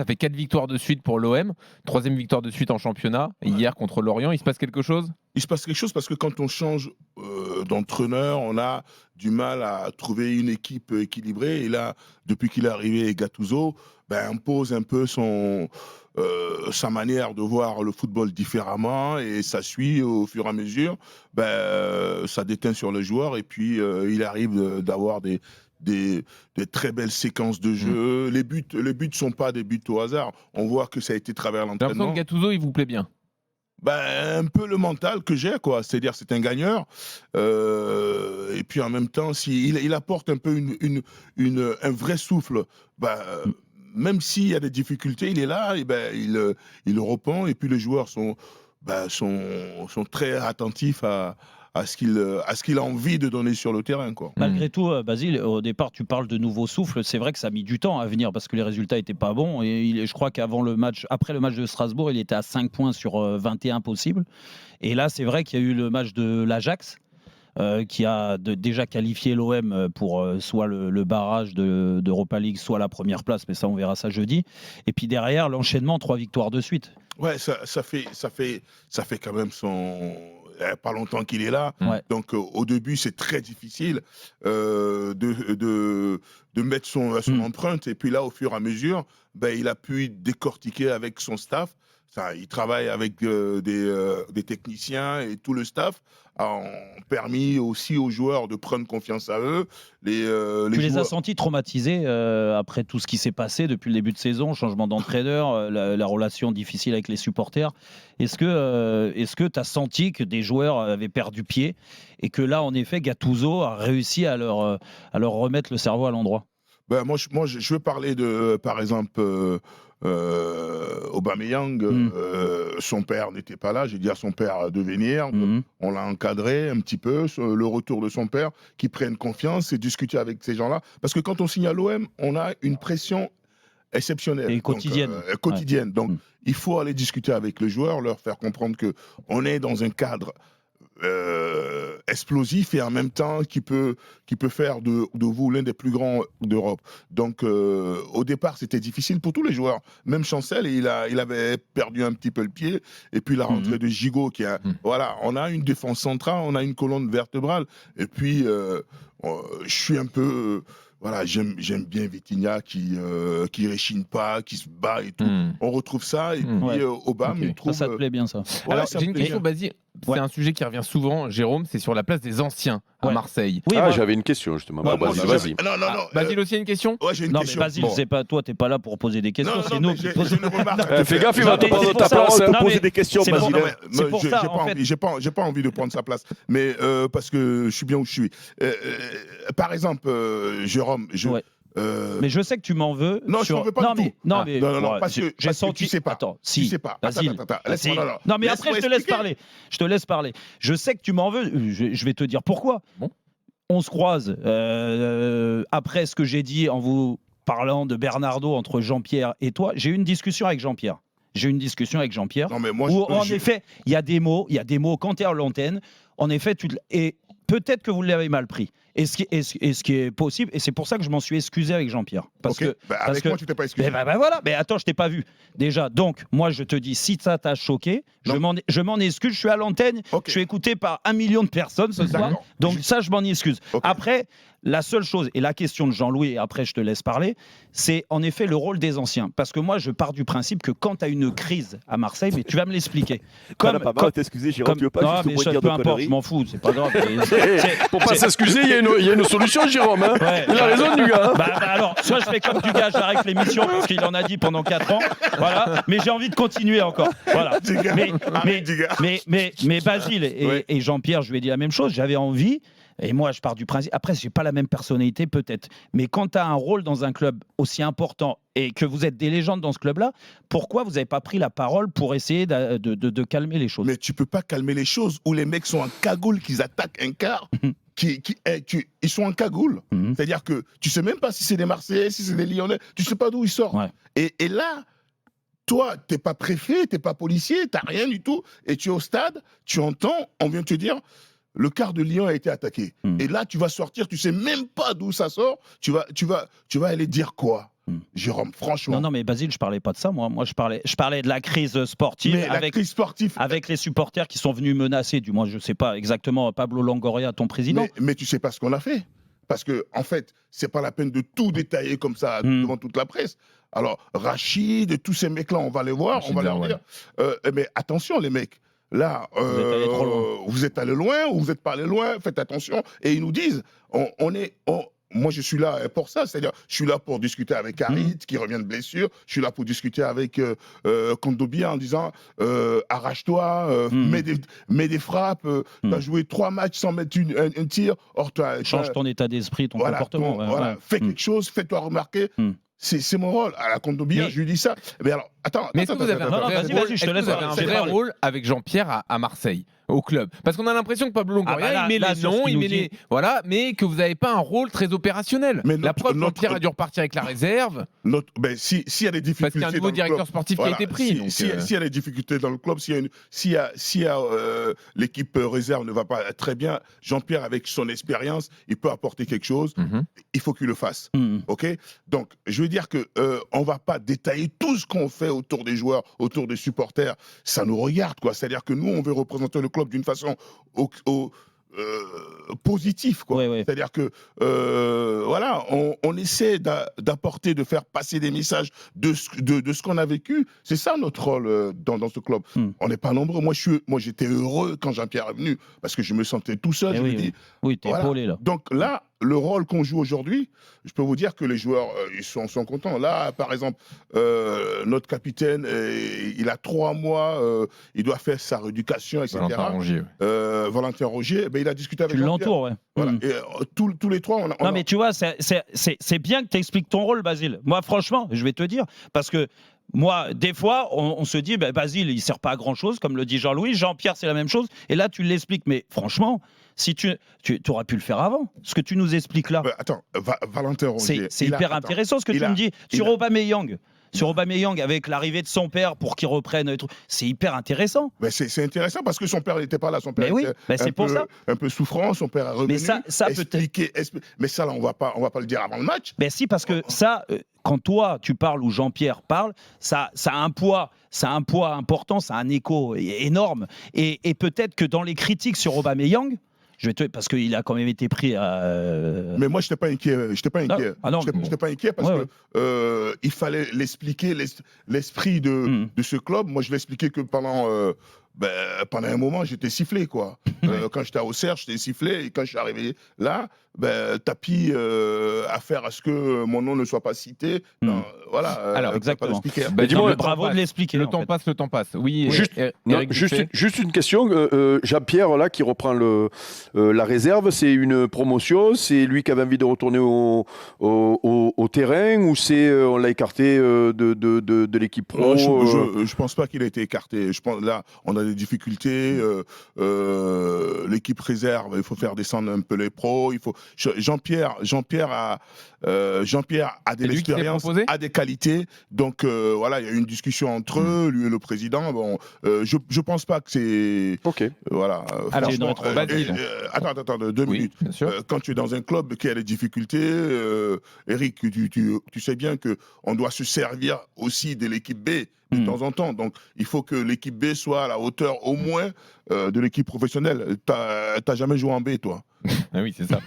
Ça fait 4 victoires de suite pour l'OM, 3e victoire de suite en championnat, hier contre Lorient. Il se passe quelque chose? Il se passe quelque chose parce que quand on change d'entraîneur, on a du mal à trouver une équipe équilibrée. Et là, depuis qu'il est arrivé, Gattuso impose un peu sa manière de voir le football différemment et ça suit au fur et à mesure. Ça déteint sur le joueur et puis il arrive d'avoir des très belles séquences de jeu. Les buts ne sont pas des buts au hasard. On voit que ça a été travers J'ai l'impression l'entraînement. que Gattuso, il vous plaît bien. Un peu le mental que j'ai, quoi. C'est-à-dire, c'est un gagneur. Et puis en même temps, il apporte un peu un vrai souffle. Même s'il y a des difficultés, il est là, et il répond. Et puis les joueurs sont très attentifs à ce qu'il a envie de donner sur le terrain, quoi. Malgré tout, Basile, au départ, tu parles de nouveau souffle. C'est vrai que ça a mis du temps à venir parce que les résultats n'étaient pas bons. Et je crois après le match de Strasbourg, il était à 5 points sur 21 possibles. Et là, c'est vrai qu'il y a eu le match de l'Ajax. Qui a déjà qualifié l'OM pour soit le barrage d'Europa League, soit la première place, mais ça on verra ça jeudi. Et puis derrière, l'enchaînement, 3 victoires de suite. Ouais, ça fait quand même pas longtemps qu'il est là. Ouais. Donc au début, c'est très difficile de mettre son empreinte. Et puis là, au fur et à mesure, il a pu décortiquer avec son staff. Il travaille avec des techniciens et tout le staff ont permis aussi aux joueurs de prendre confiance à eux. Tu les as sentis traumatisés après tout ce qui s'est passé depuis le début de saison, changement d'entraîneur, la relation difficile avec les supporters. Est-ce que tu as senti que des joueurs avaient perdu pied et que là, en effet, Gattuso a réussi à leur remettre le cerveau à l'endroit? Moi, je veux parler de, par exemple, Aubameyang. Son père n'était pas là, j'ai dit à son père de venir. On l'a encadré un petit peu, le retour de son père, qui prenne confiance et discuter avec ces gens-là. Parce que quand on signe à l'OM, on a une pression exceptionnelle. Et quotidienne. Quotidienne. Donc, il faut aller discuter avec le joueur, leur faire comprendre qu'on est dans un cadre explosif et en même temps qui peut faire de vous l'un des plus grands d'Europe. Donc au départ c'était difficile pour tous les joueurs, même Chancel, il avait perdu un petit peu le pied et puis la rentrée de Gigot voilà, on a une défense centrale, on a une colonne vertébrale et puis je suis un peu voilà, j'aime bien Vitinha qui réchigne pas, qui se bat et tout. On retrouve ça et puis Aubame, il trouve ça te plaît bien ça. Alors j'ai une question, Basile. C'est un sujet qui revient souvent, Jérôme, c'est sur la place des anciens à Marseille. Oui, j'avais une question justement. Vas-y. Non. Basile aussi a une question. Ouais, j'ai une question. Mais Basile, c'est pas toi, t'es pas là pour poser des questions. C'est nous qui posons. Fais gaffe, il va te prendre ta place pour poser des questions, Basile. C'est pour ça, en fait. J'ai pas envie de prendre sa place, mais parce que je suis bien où je suis. Par exemple, Jérôme, mais je sais que tu m'en veux. Non, je m'en veux pas du tout. Non, parce que tu sais pas. Attends, tu sais pas. Non, mais après, je te laisse parler. Je sais que tu m'en veux. Je vais te dire pourquoi. Bon. On se croise après ce que j'ai dit en vous parlant de Bernardo entre Jean-Pierre et toi. J'ai eu une discussion avec Jean-Pierre. Non, mais moi, En effet, il y a des mots quand tu es à l'antenne. En effet, et peut-être que vous l'avez mal pris. Et ce qui est possible, et c'est pour ça que je m'en suis excusé avec Jean-Pierre. Parce que moi, tu t'es pas excusé. Voilà, mais attends, je t'ai pas vu. Déjà, donc, moi, je te dis, si ça t'a choqué, je m'en excuse. Je suis à l'antenne, je suis écouté par 1 million de personnes ce soir. Donc, ça, je m'en excuse. Après, la seule chose, et la question de Jean-Louis, et après, je te laisse parler, c'est en effet le rôle des anciens. Parce que moi, je pars du principe que quand tu as une crise à Marseille, mais tu vas me l'expliquer. T'excuser, Jérôme, tu veux pas juste dire de peu importe, conneries. je m'en fous, c'est pas grave. Pour pas s'excuser, il y a une solution, Jérôme. Hein. Ouais. Il a raison, du gars. Alors, soit je fais comme du gars, j'arrête l'émission parce qu'il en a dit pendant 4 ans. Voilà. Mais j'ai envie de continuer encore. Voilà. Mais Basile et Jean-Pierre, je lui ai dit la même chose. J'avais envie. Et moi, je pars du principe. Après, je n'ai pas la même personnalité, peut-être. Mais quand tu as un rôle dans un club aussi important et que vous êtes des légendes dans ce club-là, pourquoi vous n'avez pas pris la parole pour essayer de calmer les choses? Mais tu ne peux pas calmer les choses où les mecs sont en cagoule, qu'ils attaquent un quart. Ils sont en cagoule. C'est-à-dire que tu ne sais même pas si c'est des Marseillais, si c'est des Lyonnais. Tu ne sais pas d'où ils sortent. Ouais. Et là, toi, tu n'es pas préfet, tu n'es pas policier, tu n'as rien du tout. Et tu es au stade, tu entends, on vient te dire... Le quart de Lyon a été attaqué. Et là, tu vas sortir, tu sais même pas d'où ça sort. Tu vas aller dire quoi? Jérôme, franchement. Non, mais Basile, je parlais pas de ça, moi. Moi, je parlais de la crise sportive Mais la crise sportive. avec les supporters qui sont venus menacer, du moins, je sais pas exactement, Pablo Longoria, ton président. Mais tu sais pas ce qu'on a fait. Parce que, en fait, c'est pas la peine de tout détailler comme ça devant toute la presse. Alors, Rachid, tous ces mecs-là, on va les voir, Rachid on va leur dire. Mais attention, les mecs. Là, Vous êtes allés trop loin. vous êtes allés loin ou vous n'êtes pas allés loin, faites attention. Et ils nous disent, moi, je suis là pour ça, c'est-à-dire, je suis là pour discuter avec Harit, qui revient de blessure, je suis là pour discuter avec Kondobia en disant, arrache-toi, mets des frappes, tu as joué 3 matchs sans mettre un tir, or Change ton état d'esprit, ton comportement. Fais quelque chose, fais-toi remarquer. C'est mon rôle. À la Kondobia, je lui dis ça. Mais alors, attends. Mais est-ce que vous avez un vrai rôle avec Jean-Pierre à Marseille, au club? Parce qu'on a l'impression que Pablo Longoria, il met les noms, il met les. Voilà, mais que vous n'avez pas un rôle très opérationnel. Mais la preuve, Jean-Pierre a dû repartir avec la réserve. S'il y a des difficultés. Parce qu'il y a un nouveau directeur sportif qui a été pris. S'il y a des difficultés dans le club, si l'équipe réserve ne va pas très bien, Jean-Pierre, avec son expérience, il peut apporter quelque chose. Il faut qu'il le fasse. OK? Donc, je veux dire qu'on ne va pas détailler tout ce qu'on fait autour des joueurs, autour des supporters. Ça nous regarde, quoi. C'est-à-dire que nous, on veut représenter le club d'une façon positive, quoi. C'est-à-dire que voilà, on essaie d'apporter, de faire passer des messages de ce qu'on a vécu. C'est ça notre rôle dans ce club. On n'est pas nombreux. Moi, j'étais heureux quand Jean-Pierre est venu parce que je me sentais tout seul. Je me dis, t'es épaulé là. Donc là, le rôle qu'on joue aujourd'hui, je peux vous dire que les joueurs ils sont contents. Là, par exemple, notre capitaine, il a 3 mois, il doit faire sa rééducation, etc. Valentin Rogier, il a discuté avec Jean-Pierre. Tu l'entoures, ouais. Voilà. Et, tous les 3, Non, mais tu vois, c'est bien que tu expliques ton rôle, Basile. Moi, franchement, je vais te dire, parce que moi, des fois, on se dit, Basile, il ne sert pas à grand-chose, comme le dit Jean-Louis. Jean-Pierre, c'est la même chose. Et là, tu l'expliques. Mais franchement, si tu aurais pu le faire avant, ce que tu nous expliques là. Attends, Valentin Rogier. C'est hyper intéressant ce que tu me dis sur Aubameyang. Sur Aubameyang, avec l'arrivée de son père pour qu'il reprenne, c'est hyper intéressant. C'est intéressant parce que son père n'était pas là. Son père était un peu souffrant, son père est revenu. Mais ça mais ça, là, on va pas le dire avant le match. Mais si, parce que ça, quand toi, tu parles ou Jean-Pierre parle, ça a un poids. Ça a un poids important, ça a un écho énorme. Et peut-être que dans les critiques sur Aubameyang, parce qu'il a quand même été pris à. Mais moi, je n'étais pas inquiet. Je n'étais pas inquiet parce que il fallait l'expliquer, l'esprit de ce club. Moi, je l'ai expliqué que pendant un moment, j'étais sifflé, quoi. Quand j'étais à Auxerre, j'étais sifflé. Et quand je suis arrivé là, tapis à faire à ce que mon nom ne soit pas cité. Non, voilà. Alors, exactement. Dis-moi, bravo de l'expliquer. Le temps passe. Oui, juste une question. Jean-Pierre, là, qui reprend la réserve, c'est une promotion? C'est lui qui avait envie de retourner au terrain? Ou on l'a écarté de l'équipe pro? Je pense pas qu'il a été écarté. Je pense, là, on a des difficultés. L'équipe réserve, il faut faire descendre un peu les pros. Jean-Pierre a de l'expérience, a des qualités. Donc voilà, il y a eu une discussion entre eux, lui et le président. Bon, je pense pas que c'est. Ok. Voilà. Alors, attends, 2 minutes. Quand tu es dans un club qui a des difficultés, Eric, tu sais bien que on doit se servir aussi de l'équipe B de temps en temps. Donc, il faut que l'équipe B soit à la hauteur au moins de l'équipe professionnelle. T'as jamais joué en B, toi? Ah oui, c'est ça.